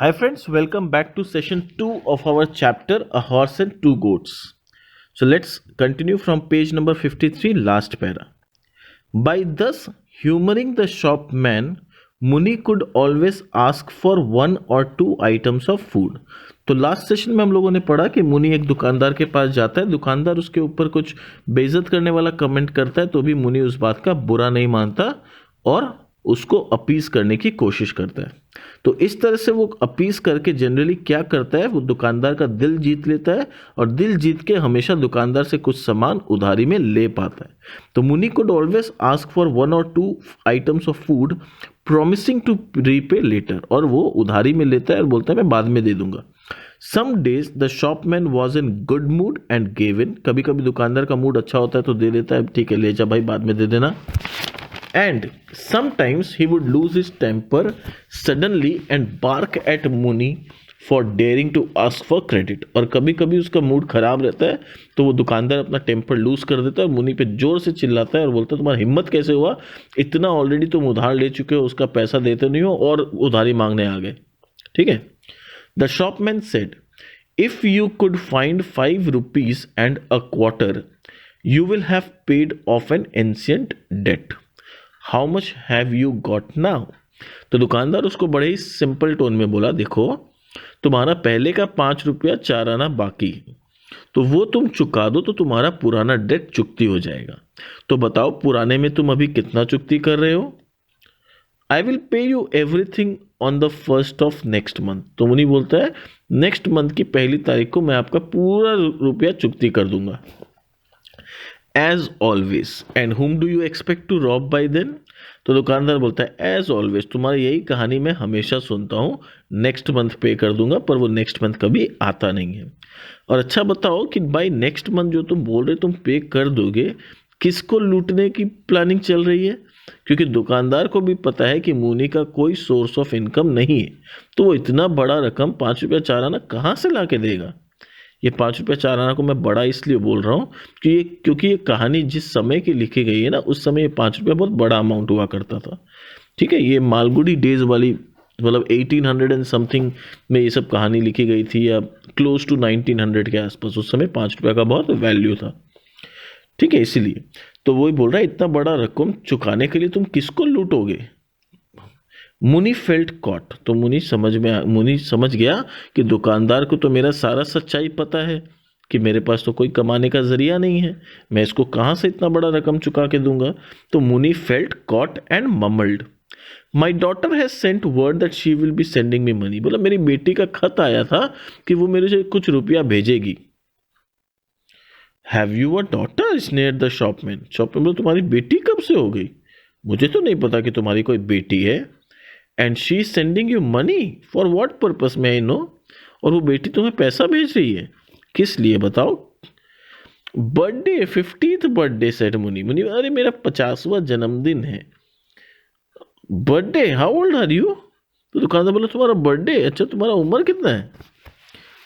Hi friends, welcome back to session 2 of our chapter A Horse and Two Goats. So let's continue from page number 53, last para. By thus humoring the shopman, Muni could always ask for one or two items of food. तो last session में हम लोगों ने पढ़ा कि मुनि एक दुकानदार के पास जाता है, दुकानदार उसके ऊपर कुछ बेइज्जत करने वाला कमेंट करता है तो भी मुनि उस बात का बुरा नहीं मानता और उसको अपीस करने की कोशिश करता है। तो इस तरह से वो अपीस करके जनरली क्या करता है, वो दुकानदार का दिल जीत लेता है और दिल जीत के हमेशा दुकानदार से कुछ सामान उधारी में ले पाता है। तो Muni could always ask for one और two items of food promising to repay later, और वो उधारी में लेता है और बोलता है मैं बाद में दे दूंगा। Some days the shopman was in good mood and gave in, कभी कभी दुकानदार का मूड अच्छा होता है तो दे देता है, ठीक है ले जा भाई बाद में दे देना। And sometimes he would lose his temper suddenly and bark at Muni for daring to ask for credit, और कभी कभी उसका मूड खराब रहता है तो वो दुकानदार अपना टेम्पर लूज कर देता है और मुनि पे जोर से चिल्लाता है और बोलता है तुम्हारा हिम्मत कैसे हुआ, इतना ऑलरेडी तुम उधार ले चुके हो, उसका पैसा देते नहीं हो और उधारी मांगने आ गए। ठीक है। The shopman said if you could find 5 rupees and a quarter you will have paid off an ancient debt. How much have you got now. तो दुकानदार उसको बड़े ही सिंपल टोन में बोला देखो तुम्हारा पहले का 5 रुपया 4 आना बाकी, तो वो तुम चुका दो तो तुम्हारा पुराना डेट चुकती हो जाएगा। तो बताओ पुराने में तुम अभी कितना चुकती कर रहे हो। I will pay you everything on the first of next month. तो मुनि बोलता है नेक्स्ट मंथ की पहली तारीख को मैं आपका पूरा रुपया चुकती कर दूंगा। As always and whom do you expect to rob by then. तो दुकानदार बोलता है एज ऑलवेज तुम्हारी यही कहानी मैं हमेशा सुनता हूँ, नेक्स्ट मंथ पे कर दूंगा, पर वो नेक्स्ट मंथ कभी आता नहीं है। और अच्छा बताओ कि बाई नेक्स्ट मंथ जो तुम बोल रहे तुम पे कर दोगे, किसको लूटने की प्लानिंग चल रही है, क्योंकि दुकानदार को भी पता है कि मुनि का कोई सोर्स ऑफ इनकम नहीं है, तो वो इतना बड़ा रकम 5 रुपया 4 आना कहाँ से ला के देगा। ये 5 रुपया 4 आना को मैं बड़ा इसलिए बोल रहा हूँ कि क्योंकि ये कहानी जिस समय की लिखी गई है ना, उस समय ये 5 रुपया बहुत बड़ा अमाउंट हुआ करता था। ठीक है, ये मालगुडी डेज वाली मतलब 1800 एंड समथिंग में ये सब कहानी लिखी गई थी, या क्लोज टू 1900 के आसपास। उस समय 5 रुपया का बहुत वैल्यू था। ठीक है, इसीलिए तो वही बोल रहा है इतना बड़ा रकम चुकाने के लिए तुम किसको लूटोगे। मुनि फेल्ट कॉट, तो मुनि समझ गया कि दुकानदार को तो मेरा सारा सच्चाई पता है कि मेरे पास तो कोई कमाने का जरिया नहीं है, मैं इसको कहाँ से इतना बड़ा रकम चुका के दूंगा। तो Muni felt caught and mumbled my daughter has sent word that she will be sending me money. बोला मेरी बेटी का खत आया था कि वो मेरे से कुछ रुपया भेजेगी। Have you a daughter sneered the shopman. Shopman बोला तुम्हारी बेटी कब से हो गई, मुझे तो नहीं पता कि तुम्हारी कोई बेटी है। And she is sending you money for what purpose में आई नो। और वो बेटी तुम्हें पैसा भेज रही है, किस लिए बताओ। बर्थडे 50th बर्थडे सेड मुनि। मुनि अरे मेरा 50वां जन्मदिन है। Birthday how old are you. तो दुकानदार बोला तुम्हारा बर्थडे, अच्छा तुम्हारा उम्र कितना है।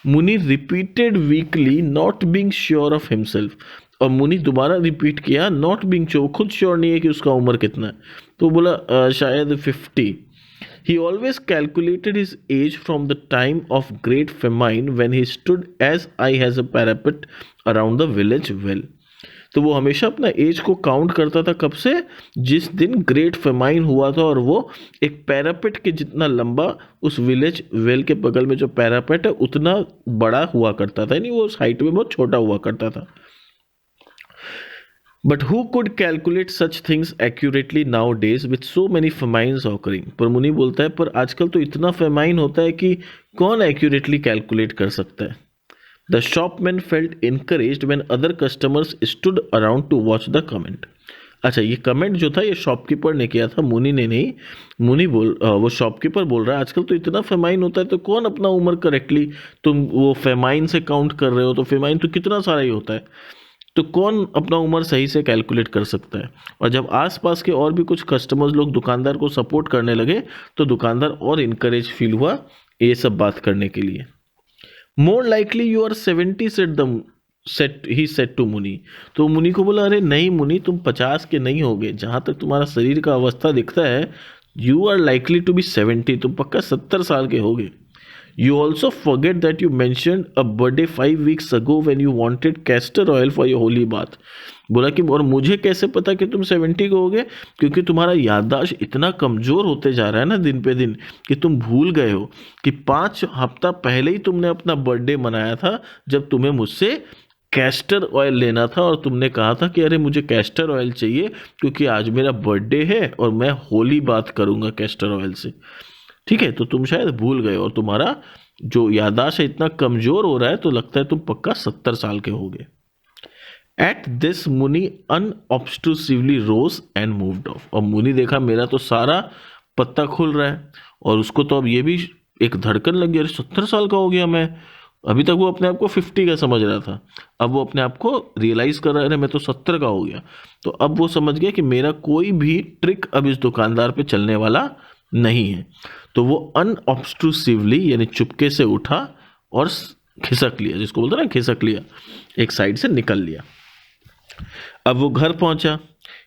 मुनि repeated weekly not being sure of himself. और मुनि दोबारा रिपीट किया नॉट बीइंग श्योर, खुद श्योर नहीं है कि उसका उम्र कितना है। तो बोला शायद 50। He always calculated his age from the time of great famine when he stood as high as a parapet around the village well. तो वो हमेशा अपना एज को काउंट करता था कब से, जिस दिन ग्रेट फेमाइन हुआ था और वो एक पैरापेट के जितना लंबा उस विलेज वेल के बगल में जो पैरापेट है उतना बड़ा हुआ करता था, यानी वो उस हाइट में बहुत छोटा हुआ करता था। But who could calculate such things accurately nowadays with so many famines occurring? पर मुनि बोलता है पर आजकल तो इतना फेमाइन होता है कि कौन एक्यूरेटली कैलकुलेट कर सकता है। The shopman felt encouraged when other customers stood around to watch the comment. अच्छा, ये कमेंट जो था ये शॉपकीपर ने किया था, मुनि ने नहीं। वो शॉपकीपर बोल रहा है आजकल तो इतना फेमाइन होता है तो कौन अपना उम्र करेक्टली, तुम वो फेमाइन से काउंट कर रहे हो तो फेमाइन तो कितना सारा ही होता है, तो कौन अपना उम्र सही से कैलकुलेट कर सकता है। और जब आसपास के और भी कुछ कस्टमर्स लोग दुकानदार को सपोर्ट करने लगे तो दुकानदार और इनकरेज फील हुआ ये सब बात करने के लिए। More likely you are 70 said to Muni. तो मुनि को बोला अरे नहीं मुनि तुम 50 के नहीं होगे, जहाँ तक तुम्हारा शरीर का अवस्था दिखता है you are likely to be 70, तुम पक्का 70 साल के होगे। You also forget that you mentioned a birthday 5 weeks ago when you wanted castor oil for your holy bath. बोला कि और मुझे कैसे पता कि तुम 70 के होगे, क्योंकि तुम्हारा याददाश्त इतना कमजोर होते जा रहा है ना दिन पे दिन, कि तुम भूल गए हो कि 5 हफ्ता पहले ही तुमने अपना बर्थडे मनाया था, जब तुम्हें मुझसे कैस्टर ऑयल लेना था और तुमने कहा था कि अरे मुझे कैस्टर ऑयल चाहिए क्योंकि आज मेरा बर्थडे है और मैं होली बात करूंगा कैस्टर ऑयल से। ठीक है, तो तुम शायद भूल गए और तुम्हारा जो याददाश्त है इतना कमजोर हो रहा है, तो लगता है तुम पक्का 70 साल के होगे। एट दिस मुनि अनऑब्स्ट्रूसिवली रोज एंड मूव्ड ऑफ। और मुनि देखा मेरा तो सारा पत्ता खुल रहा है और उसको तो अब ये भी एक धड़कन लग गई, अरे 70 साल का हो गया मैं। अभी तक वो अपने आप को 50 का समझ रहा था, अब वो अपने आप को रियलाइज कर रहा है अरे मैं तो 70 का हो गया। तो अब वो समझ गया कि मेरा कोई भी ट्रिक अब इस दुकानदार पे चलने वाला नहीं है। तो वो अनऑब्स्ट्रूसिवली यानी चुपके से उठा और खिसक लिया, जिसको बोलते ना खिसक लिया, एक साइड से निकल लिया। अब वो घर पहुंचा।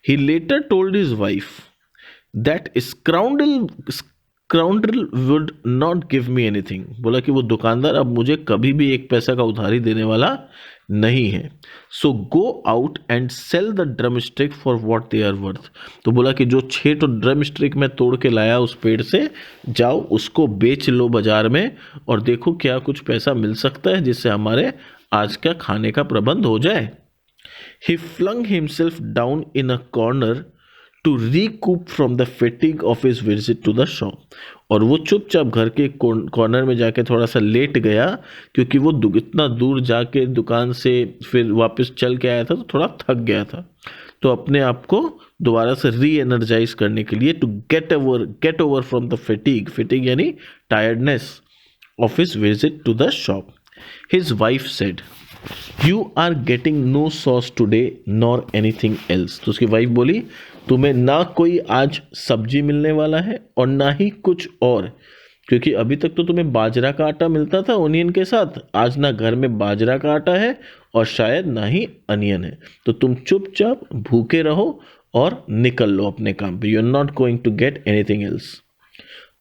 He later told his wife that scoundrel would not give me anything. बोला कि वो दुकानदार अब मुझे कभी भी 1 पैसा का उधारी देने वाला नहीं है। So go out and sell the drumstick for what they are worth. तो बोला कि जो 6 तो ड्रम स्टिक मैं तोड़ के लाया उस पेड़ से, जाओ उसको बेच लो बाजार में और देखो क्या कुछ पैसा मिल सकता है जिससे हमारे आज का खाने का प्रबंध हो जाए। He flung himself down in a corner to recoup from the fatigue of his visit to the shop। और वो चुपचाप घर के कॉर्नर में जाके थोड़ा सा लेट गया, क्योंकि वो इतना दूर जाके दुकान से फिर वापस चल के आया था तो थोड़ा थक गया था। तो अपने आप को दोबारा से री एनर्जाइज करने के लिए to get over from the fatigue यानी tiredness of his visit to the shop. His wife said you are getting no sauce today nor anything else. तो उसकी वाइफ बोली तुम्हें ना कोई आज सब्जी मिलने वाला है और ना ही कुछ और, क्योंकि अभी तक तो तुम्हें बाजरा का आटा मिलता था ओनियन के साथ, आज ना घर में बाजरा का आटा है और शायद ना ही अनियन है। तो तुम चुपचाप भूखे रहो और निकल लो अपने काम पे। You are not going to get anything else.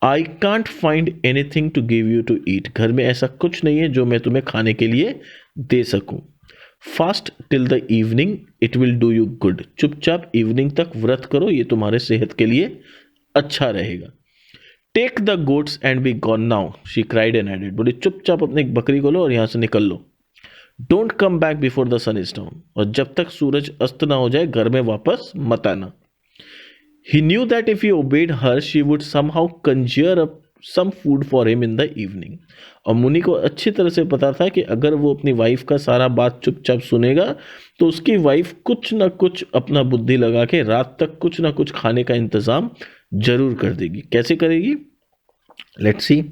I can't find anything to give you to eat. घर में ऐसा कुछ नहीं है जो मैं तुम्हें खाने के लिए दे सकूं। Fast till the evening it will do you good. चुपचाप इवनिंग तक व्रत करो, ये तुम्हारे सेहत के लिए अच्छा रहेगा। Take the goats and be gone now she cried and added. बोले चुपचाप अपने एक बकरी को लो और यहां से निकल लो। Don't come back before the sun is down. और जब तक सूरज अस्त ना हो जाए घर में वापस मत आना। He knew that if he obeyed her, she would somehow conjure up some food for him in the evening। और मुनि को अच्छी तरह से पता था कि अगर वो अपनी वाइफ का सारा बात चुपचाप सुनेगा तो उसकी वाइफ कुछ ना कुछ अपना बुद्धि लगा के रात तक कुछ ना कुछ खाने का इंतजाम जरूर कर देगी। कैसे करेगी? Let's see.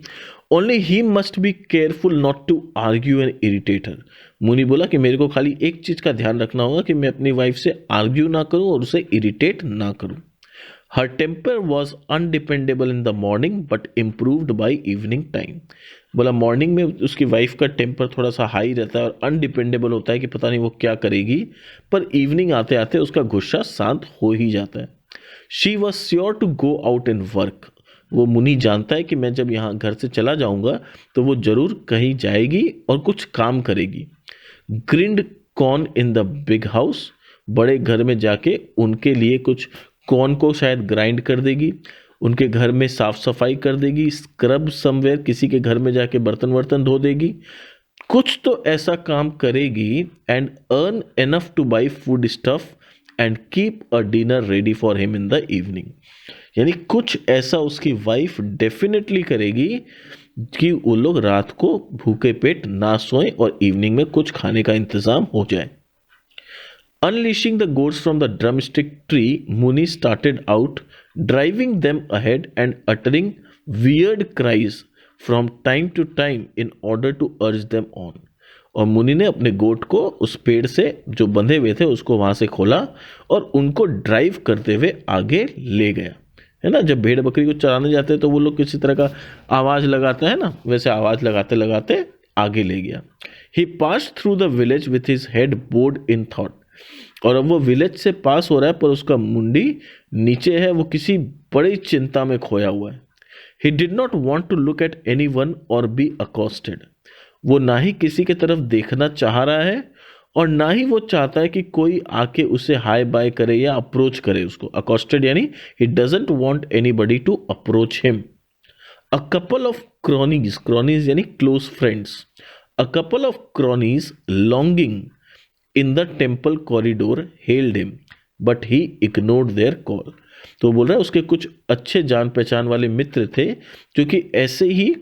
Only he must be careful not to argue and irritate her. Muni बोला कि मेरे को खाली एक चीज का ध्यान रखना होगा कि मैं अपनी वाइफ से आर्ग्यू ना करूं और उसे इरिटेट ना करूं। Her temper was undependable in the morning but improved by evening time। बोला मॉर्निंग में उसकी वाइफ का टेम्पर थोड़ा सा हाई रहता है और अनडिपेंडेबल होता है कि पता नहीं वो क्या करेगी, पर इवनिंग आते आते उसका गुस्सा शांत हो ही जाता है। She was sure to go out and work। वो मुनि जानता है कि मैं जब यहाँ घर से चला जाऊंगा तो वो जरूर कहीं जाएगी और कुछ काम करेगी। Grind corn in the big house. बड़े घर में जाके उनके लिए कुछ कॉर्न को शायद ग्राइंड कर देगी, उनके घर में साफ सफाई कर देगी, स्क्रब समवेयर किसी के घर में जाके बर्तन वर्तन धो देगी, कुछ तो ऐसा काम करेगी। And earn enough two by food stuff and keep a dinner ready for him in the evening. यानी कुछ ऐसा उसकी वाइफ डेफिनेटली करेगी कि वो लोग रात को भूखे पेट ना सोएं और इवनिंग में कुछ खाने का इंतजाम हो जाए। Unleashing the goats from the drumstick tree, Muni started out, driving them ahead and uttering weird cries from time to time in order to urge them on। और मुनि ने अपने गोट को उस पेड़ से जो बंधे हुए थे उसको वहां से खोला और उनको ड्राइव करते हुए आगे ले गया। है ना, जब भेड़ बकरी को चराने जाते हैं तो वो लोग किसी तरह का आवाज लगाते हैं ना, वैसे आवाज लगाते लगाते आगे ले गया। He passed through the village with his head bowed in thought। और अब वो विलेज से पास हो रहा है पर उसका मुंडी नीचे है, वो किसी बड़ी चिंता में खोया हुआ है। He did not want to look at anyone or be accosted. वो ना ही किसी की तरफ देखना चाह रहा है और ना ही वो चाहता है कि कोई आके उसे हाय बाय करे या अप्रोच करे उसको. अकॉस्टेड यानी he doesn't want anybody to approach him. A couple of cronies, cronies यानी close friends, a couple of cronies longing in the temple corridor hailed him, but he ignored their call. तो बोल रहा है उसके कुछ अच्छे जान पहचान वाले मित्र थे जो कि ऐसे ही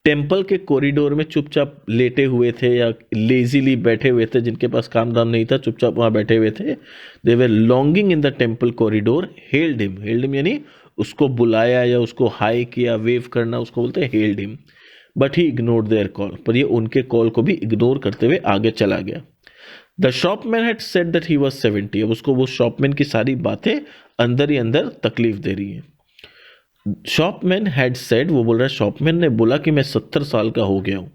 टेम्पल के कॉरिडोर में चुपचाप लेटे हुए थे या लेजीली बैठे हुए थे, जिनके पास काम धाम नहीं था, चुपचाप वहां बैठे हुए थे. They were longing in the temple corridor. Held him यानी उसको बुलाया या उसको हाई किया, वेव करना, उसको बोलते हैं held him. But he ignored their call, पर ये उनके कॉल को भी इग्नोर करते हुए आगे चला गया. The shopman had said that he was 70. अब उसको वो शॉपमैन की सारी बातें अंदर ही अंदर तकलीफ दे रही है. शॉपमैन हैड सेड, वो बोल रहा है शॉपमैन ने बोला कि मैं 70 साल का हो गया हूं.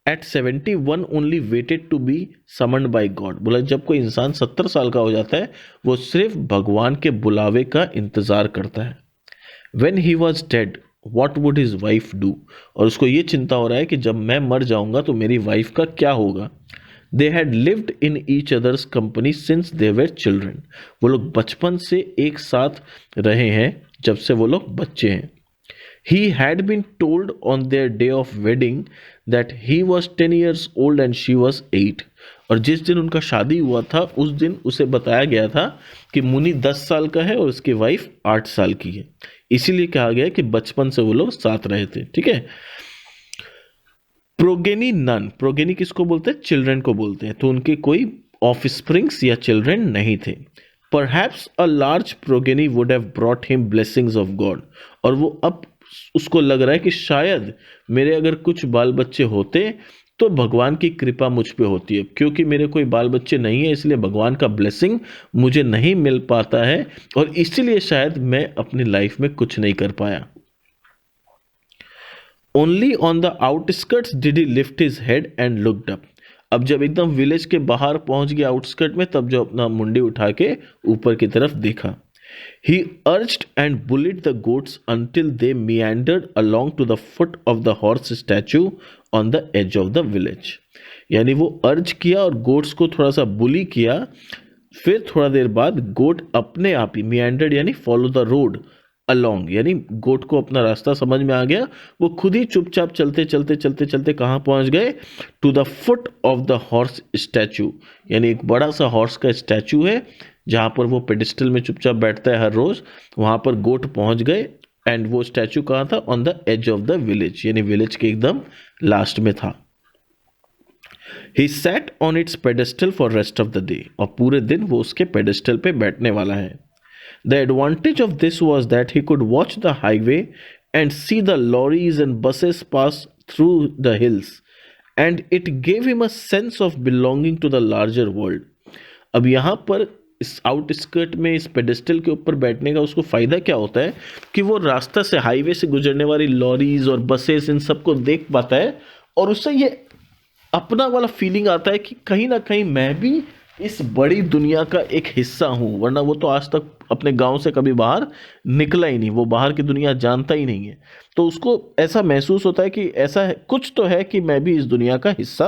At 71 only waited to be summoned by God. बोला जब कोई इंसान 70 साल का हो जाता है वो सिर्फ भगवान के बुलावे का इंतजार करता है. When he was dead, what would his wife do? और उसको ये चिंता हो रहा है कि जब मैं मर जाऊंगा तो मेरी वाइफ का क्या होगा. They had lived in each other's company since they were children. वो लोग बचपन से एक साथ रहे हैं जब से वो लोग बच्चे हैं. He had been told on their day of wedding that he was 10 years old and she was 8. और जिस दिन उनका शादी हुआ था उस दिन उसे बताया गया था कि मुनि 10 साल का है और उसकी वाइफ 8 साल की है. इसीलिए कहा गया कि बचपन से वो लोग साथ रहे थे. ठीक है. प्रोगेनी नन, प्रोगेनी किसको बोलते हैं, चिल्ड्रन को बोलते हैं. तो उनके कोई ऑफस्प्रिंग्स या चिल्ड्रन नहीं थे. Perhaps a large progeny would have brought him blessings of God. और वो अब उसको लग रहा है कि शायद मेरे अगर कुछ बाल बच्चे होते तो भगवान की कृपा मुझ पे होती है. क्योंकि मेरे कोई बाल बच्चे नहीं है इसलिए भगवान का ब्लेसिंग मुझे नहीं मिल पाता है और इसीलिए शायद मैं अपनी लाइफ में कुछ नहीं कर पाया. Only on the outskirts did he lift his head and looked up. अब जब एकदम विलेज के बाहर पहुंच गया आउटस्कर्ट में तब जो अपना मुंडी उठा के ऊपर की तरफ देखा. He urged and bullied the goats until they meandered along to the foot of the horse statue on the edge of the village. यानी वो अर्ज किया और गोट्स को थोड़ा सा बुली किया. फिर थोड़ा देर बाद गोट अपने आप ही meandered यानी follow the road along यानी गोट को अपना रास्ता समझ में आ गया. वो खुद ही चुपचाप चलते चलते चलते चलते कहाँ पहुंच गए, to the foot of the horse statue. यानी एक बड़ा सा हॉर्स का स्टैचू है जहाँ पर वो पेडिस्टल में चुपचाप बैठता है हर रोज. वहां पर गोट पहुंच गए एंड वो स्टैचू कहाँ था, on the edge of the village यानी विलेज के एकदम लास्ट में था. He sat on its pedestal for rest of the day. और पूरे दिन वो उसके पेडिस्टल पे बैठने वाला है. The advantage of this was that he could watch the highway and see the lorries and buses pass through the hills, and it gave him a sense of belonging to the larger world. अब यहाँ पर इस outskirt में इस pedestal के ऊपर बैठने का उसको फायदा क्या होता है कि वो रास्ता से हाईवे से गुजरने वाली लॉरीज और बसेस इन सबको देख पाता है और उससे ये अपना वाला फीलिंग आता है कि कहीं ना कहीं मैं भी इस बड़ी दुनिया का एक हिस्सा हूं. वरना वो तो आज तक अपने गांव से कभी बाहर निकला ही नहीं, वो बाहर की दुनिया जानता ही नहीं है. तो उसको ऐसा महसूस होता है कि ऐसा है, कुछ तो है कि मैं भी इस दुनिया का हिस्सा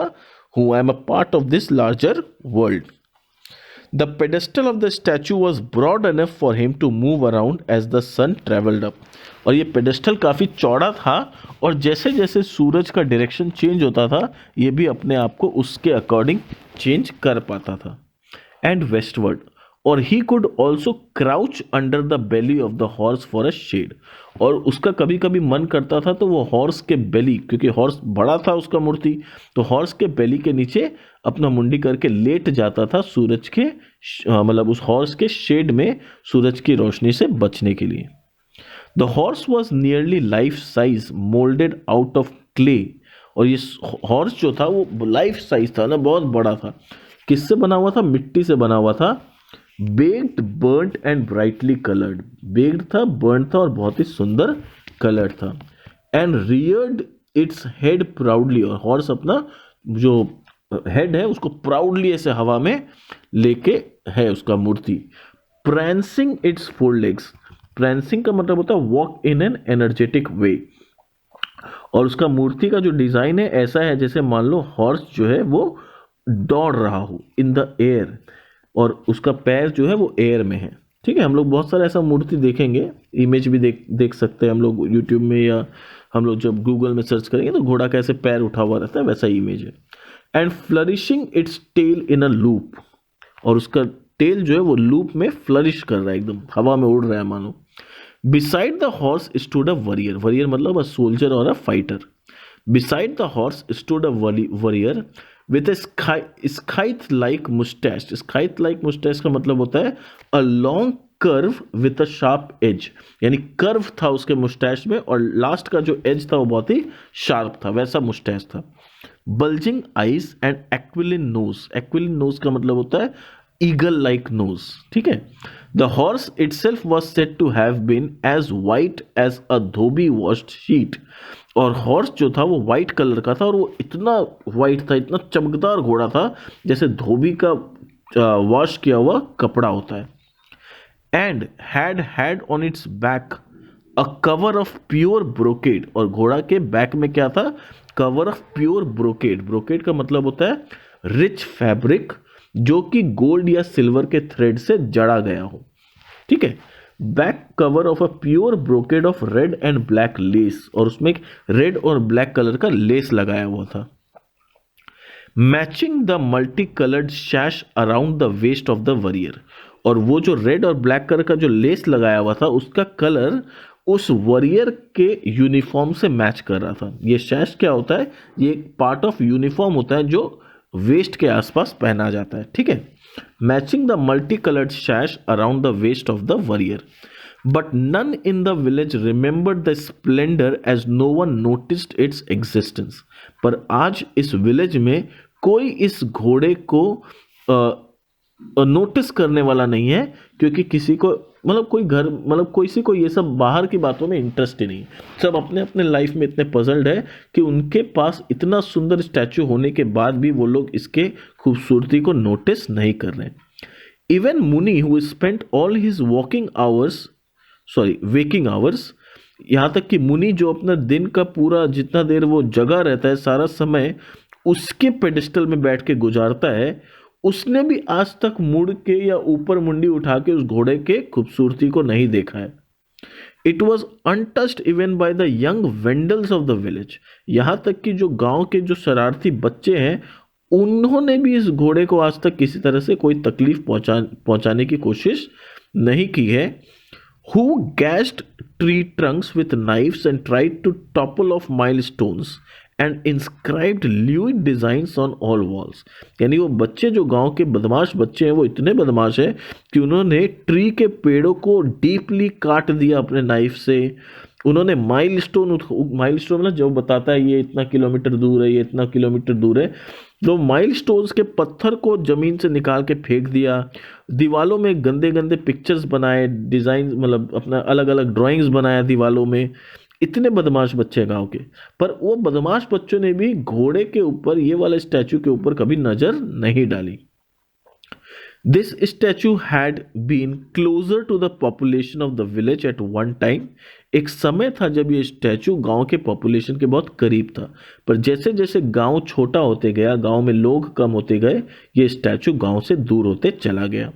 हूं. I am a part of this larger world. The pedestal of the statue was broad enough for him to move around as the sun travelled up. और ये पेडेस्टल काफ़ी चौड़ा था और जैसे जैसे सूरज का डायरेक्शन चेंज होता था ये भी अपने आप को उसके अकॉर्डिंग चेंज कर पाता था. एंड वेस्टवर्ड, और he could also crouch under the belly of the horse for a shade. और उसका कभी कभी मन करता था तो वो हॉर्स के बेली, क्योंकि हॉर्स बड़ा था उसका मूर्ति, तो हॉर्स के बेली के नीचे अपना मुंडी करके लेट जाता था सूरज के मतलब उस हॉर्स के शेड में सूरज की रोशनी से बचने के लिए. The horse was nearly life size moulded out of clay. और ये हॉर्स जो था वो लाइफ साइज था ना, बहुत बड़ा था. किससे बना हुआ था, मिट्टी से बना हुआ था. Baked, burned and brightly coloured. Baked था, बर्न था और बहुत ही सुंदर कलर्ड था. And Rudyard its head proudly. और हॉर्स अपना जो हेड है उसको प्राउडली ऐसे हवा में लेके है उसका मूर्ति. Prancing its four legs. Prancing का मतलब होता है walk in an energetic way, और उसका मूर्ति का जो डिजाइन है ऐसा है जैसे मान लो हॉर्स जो है वो दौड़ रहा हो इन द एयर, और उसका पैर जो है वो एयर में है। ठीक है, हम लोग बहुत सारा ऐसा मूर्ति देखेंगे, इमेज भी देख सकते हैं हम लोग यूट्यूब में, या हम लोग जब गूगल में सर्च करेंगे तो घोड़ा कैसे पैर उठा हुआ रहता है वैसा इमेज है। And flourishing its tail in a loop, और उसका टेल जो है वो लूप में फ्लरिश कर रहा है, एकदम हवा में उड़ रहा है मानो। Beside the horse stood a warrior, warrior मतलब अ सोल्जर और a fighter. Beside the horse stood a warrior with scythe like moustache. Scythe like moustache का मतलब होता है a long curve with a sharp edge, यानी curve था उसके moustache में और लास्ट का जो एज था वो बहुत ही शार्प था, वैसा मुस्टैच था। Bulging eyes and aquiline nose, aquiline nose का मतलब होता है ईगल लाइक नोज। ठीक है, the horse itself was said to have been as white as a dhobi washed sheet, और हॉर्स जो था वो वाइट कलर का था, और वो इतना वाइट था, इतना चमकदार घोड़ा था जैसे धोबी का वॉश किया हुआ कपड़ा होता है। And had on it's back a cover of pure brocade, और घोड़ा के बैक में क्या था, cover of pure brocade. Brocade का मतलब होता है रिच फैब्रिक जो कि गोल्ड या सिल्वर के थ्रेड से जड़ा गया हो। ठीक है, back cover of a pure brocade of red and black lace, और उसमें एक रेड और ब्लैक कलर का लेस लगाया हुआ था। Matching the multi coloured sash around the waist of the warrior, और वो जो रेड और ब्लैक कलर का जो लेस लगाया हुआ था उसका कलर उस वॉरियर के यूनिफॉर्म से मैच कर रहा था। ये शैश क्या होता है, ये एक पार्ट ऑफ यूनिफॉर्म होता है जो वेस्ट के आसपास पहना जाता है। ठीक है, matching the multi coloured sash around the waist of the warrior, but none in the village remembered the splendour as no one noticed its existence. पर आज इस विलेज में कोई इस घोड़े को नोटिस करने वाला नहीं है, क्योंकि किसी को मतलब कोई घर मतलब किसी को ये सब बाहर की बातों में इंटरेस्ट ही नहीं। सब अपने अपने लाइफ में इतने पजल्ड है कि उनके पास इतना सुंदर स्टैचू होने के बाद भी वो लोग इसके खूबसूरती को नोटिस नहीं कर रहे। इवन मुनि who spent all his waking hours, यहाँ तक कि मुनि जो अपना दिन का पूरा जितना देर वो जगा रहता है सारा समय उसके पेडिस्टल में बैठ के गुजारता है, उसने भी आज तक मुड़ के या ऊपर मुंडी उठा के उस घोड़े के खूबसूरती को नहीं देखा है। It was untouched even by the young vandals of the village, यहाँ तक कि जो गांव के जो शरारती बच्चे हैं उन्होंने भी इस घोड़े को आज तक किसी तरह से कोई तकलीफ पहुंचाने की कोशिश नहीं की है। Who gashed tree trunks with knives and tried to topple off milestones and inscribed lewd designs on all walls। यानी वो बच्चे जो गांव के बदमाश बच्चे हैं वो इतने बदमाश हैं कि उन्होंने ट्री के पेड़ों को डीपली काट दिया अपने नाइफ से। उन्होंने माइलस्टोन मतलब जो बताता है ये इतना किलोमीटर दूर है, ये इतना किलोमीटर दूर है, तो माइलस्टोन्स के पत्थर को जमीन से निकाल के फेंक दिया। दीवालों में गंदे गंदे पिक्चर्स बनाए, डिजाइन मतलब अपना अलग अलग ड्राइंग्स बनाया दीवालों में। इतने बदमाश बच्चे गांव के, पर वो बदमाश बच्चों ने भी घोड़े के ऊपर, ये वाले स्टैचू के ऊपर कभी नजर नहीं डाली। This statue had been closer to the population of the village at one time. एक समय था जब ये स्टैचू गांव के पॉपुलेशन के बहुत करीब था, पर जैसे जैसे गांव छोटा होते गया, गांव में लोग कम होते गए, ये स्टैचू गांव से दूर होते चला गया।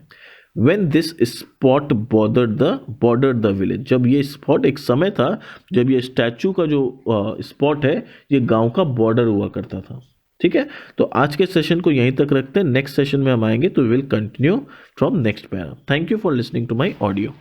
When this spot bordered the village, जब ये स्पॉट एक समय था जब ये स्टैचू का जो स्पॉट है ये गांव का बॉर्डर हुआ करता था। ठीक है, तो आज के सेशन को यहीं तक रखते हैं। नेक्स्ट सेशन में हम आएंगे तो will continue from next para. Thank you for listening to my audio.